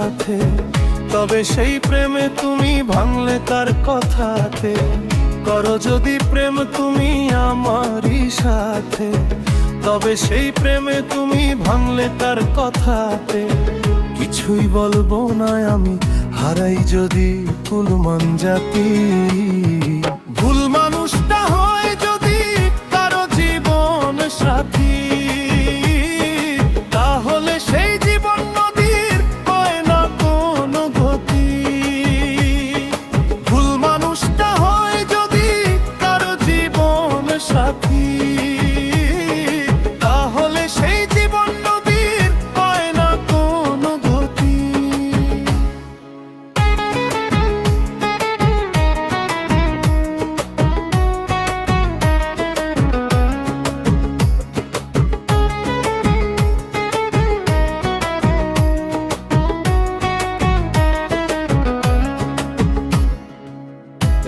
সাথে, তবে সেই প্রেমে তুমি ভাঙলে তার কথাতে। করো যদি প্রেম তুমি আমারই সাথে, তবে সেই প্রেমে তুমি ভাঙলে তার কথাতে। কিছুই বলবো না আমি, হারাই যদি কুল মান জাতি। ভুল মানুষটা হয় যদি কারো জীবন সাথী, তাহলে সেই জীবন নদীর হয় না কোনো গতি। ভুল মানুষটা হয় যদি কারো জীবন সাথী, তাহলে সেই জীবন নদীর হয় না কোনো গতি।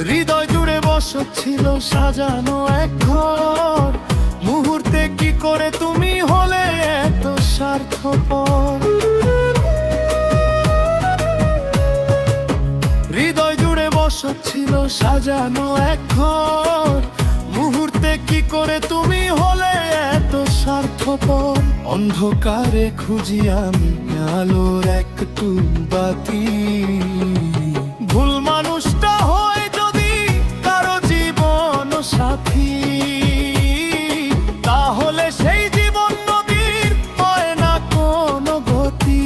হৃদয় জুড়ে বসত ছিল সাজানো এক ঘর, মুহূর্তে কি করে তুমি হলে এত স্বার্থপর। হৃদয় জুড়ে বসত ছিল সাজানো এক ঘর, মুহূর্তে কি করে তুমি হলে এত স্বার্থপর। অন্ধকারে খুঁজি আমি আলোর একটু বাতি। ভুল মানুষটা হয় যদি কারো জীবন সাথী, তাহলে সেই জীবন নদীর হয় না কোনো গতি।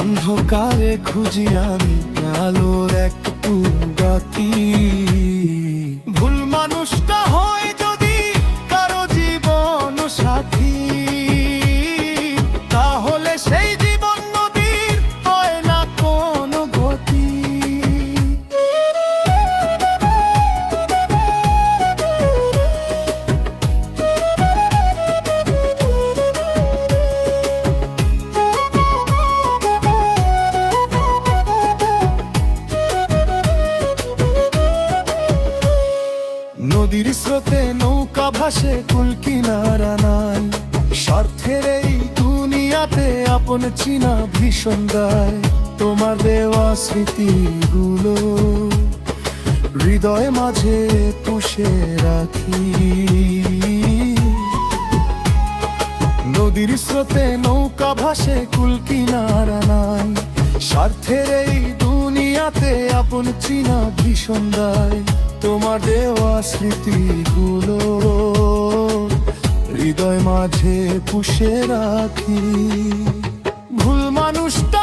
অন্ধকারে খুঁজি আমি আলোর একটু বাতি। ভুল মানুষটা হয় যদি কারো জীবন সাথী, তাহলে সেই জীবন নদীর হয় না কোনো গতি। নদীর স্রোতে নৌকা ভাসে কুল কিনারা নাই, স্বার্থের এই দুনিয়াতে আপন চিনা ভীষণ দায়। তোমার দেওয়া স্মৃতিগুলো হৃদয় মাঝে পুষে রাখি। নদীর স্রোতে নৌকা ভাসে কুল কিনারা নাই, স্বার্থের এই দুনিয়াতে আপন চিনা ভীষণ দায়। তোমার দেওয়া স্মৃতিগুলো হৃদয় মাঝে পুষে রাখি। ভুল মানুষটা